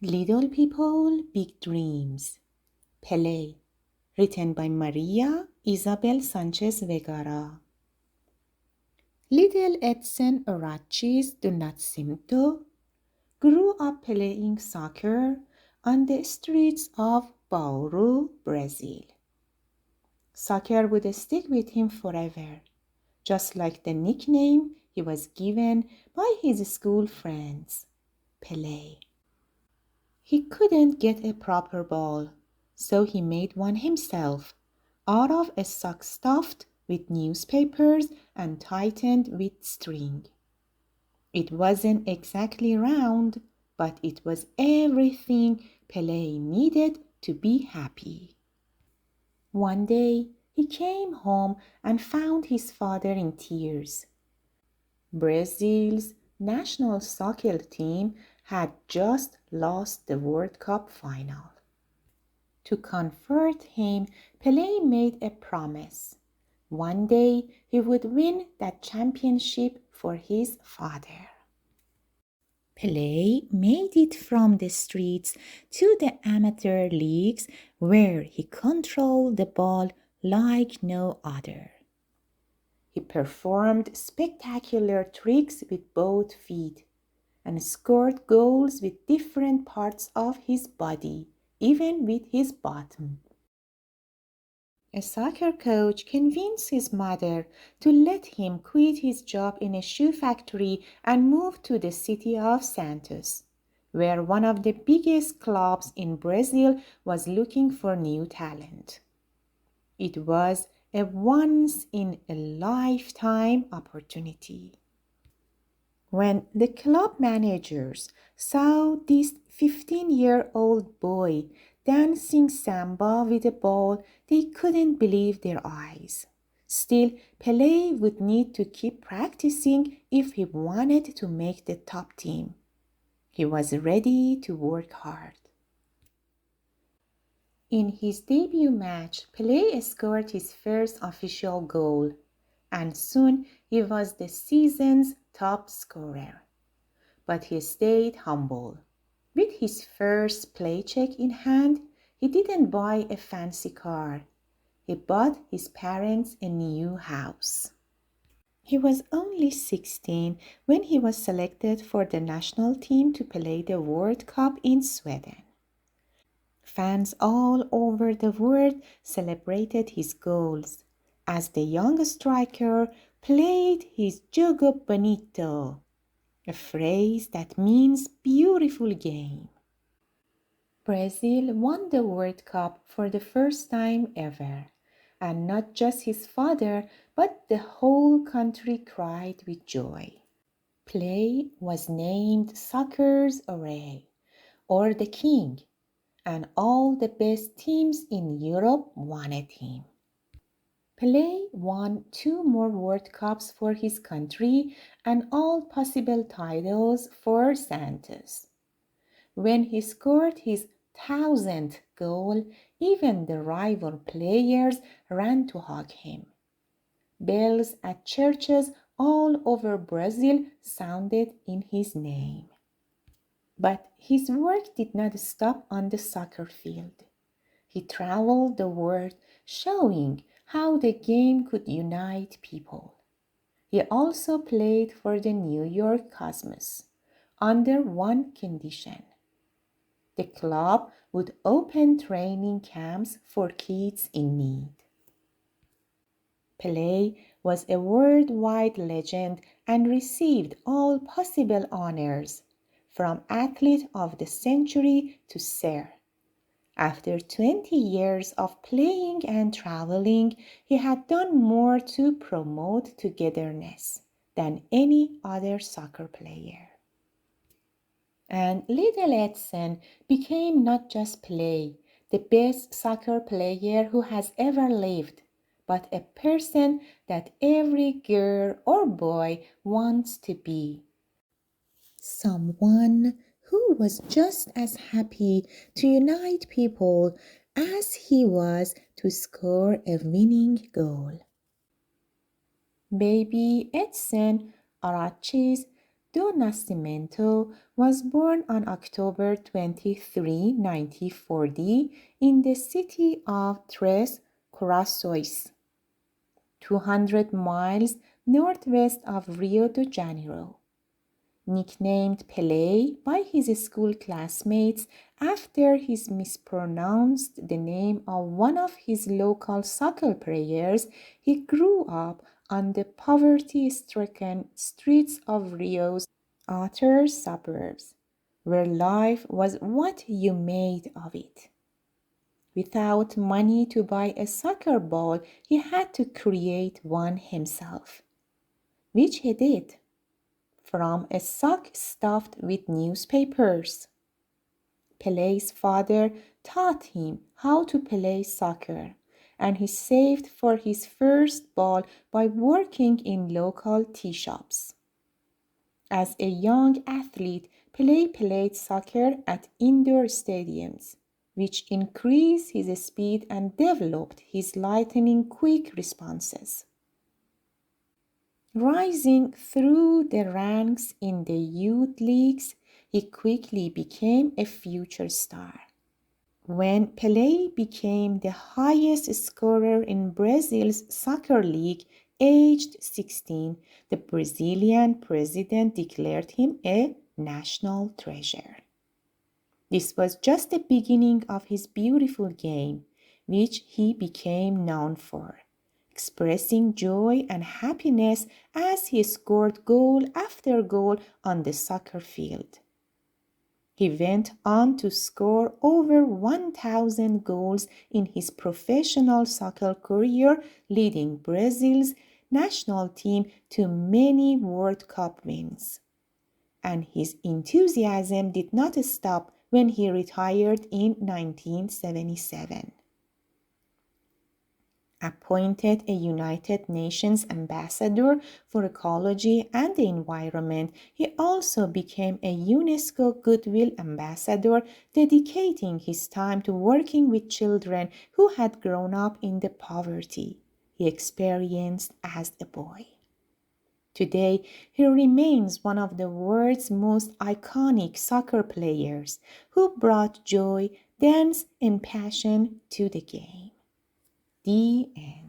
Little People, Big Dreams. Pele. Written by Maria Isabel Sanchez Vegara. Little Edson Arachis do Nascimento grew up playing soccer on the streets of Bauru, Brazil. Soccer would stick with him forever, just like the nickname he was given by his school friends, Pele. He couldn't get a proper ball, so he made one himself, out of a sock stuffed with newspapers and tightened with string. It wasn't exactly round, but it was everything Pele needed to be happy. One day, he came home and found his father in tears. Brazil's national soccer team had just lost the World Cup final. To comfort him, Pele made a promise. One day he would win that championship for his father. Pele made it from the streets to the amateur leagues where he controlled the ball like no other. He performed spectacular tricks with both feet and scored goals with different parts of his body, even with his bottom. A soccer coach convinced his mother to let him quit his job in a shoe factory and move to the city of Santos, where one of the biggest clubs in Brazil was looking for new talent. It was a once-in-a-lifetime opportunity. When the club managers saw this 15-year-old boy dancing samba with a ball, they couldn't believe their eyes. Still, Pele would need to keep practicing if he wanted to make the top team. He was ready to work hard. In his debut match, Pele scored his first official goal, and soon he was the season's top scorer. But he stayed humble. With his first paycheck in hand, he didn't buy a fancy car. He bought his parents a new house. He was only 16 when he was selected for the national team to play the World Cup in Sweden. Fans all over the world celebrated his goals as the young striker played his Jogo Bonito, a phrase that means beautiful game. Brazil won the World Cup for the first time ever, and not just his father, but the whole country cried with joy. Pele was named Soccer's Array, or the King, and all the best teams in Europe wanted him. Pele won 2 more World Cups for his country and all possible titles for Santos. When he scored his 1,000th goal, even the rival players ran to hug him. Bells at churches all over Brazil sounded in his name. But his work did not stop on the soccer field. He traveled the world showing how the game could unite people. He also played for the New York Cosmos under one condition. The club would open training camps for kids in need. Pele was a worldwide legend and received all possible honors, from Athlete of the Century to Sir. After 20 years of playing and traveling, he had done more to promote togetherness than any other soccer player. And little Edson became not just Pele, the best soccer player who has ever lived, but a person that every girl or boy wants to be. Someone who was just as happy to unite people as he was to score a winning goal. Baby Edson Arachis Do Nascimento was born on October 23, 1940, in the city of Tres Corações, 200 miles northwest of Rio de Janeiro. Nicknamed Pele by his school classmates after he mispronounced the name of one of his local soccer players, he grew up on the poverty-stricken streets of Rio's outer suburbs, where life was what you made of it. Without money to buy a soccer ball, he had to create one himself, which he did from a sock stuffed with newspapers. Pele's father taught him how to play soccer, and he saved for his first ball by working in local tea shops. As a young athlete, Pele played soccer at indoor stadiums, which increased his speed and developed his lightning quick responses. Rising through the ranks in the youth leagues, he quickly became a future star. When Pele became the highest scorer in Brazil's soccer league, aged 16, the Brazilian president declared him a national treasure. This was just the beginning of his beautiful game, which he became known for, expressing joy and happiness as he scored goal after goal on the soccer field. He went on to score over 1,000 goals in his professional soccer career, leading Brazil's national team to many World Cup wins. And his enthusiasm did not stop when he retired in 1977. Appointed a United Nations ambassador for ecology and the environment, he also became a UNESCO Goodwill Ambassador, dedicating his time to working with children who had grown up in the poverty he experienced as a boy. Today, he remains one of the world's most iconic soccer players who brought joy, dance, and passion to the game. The end.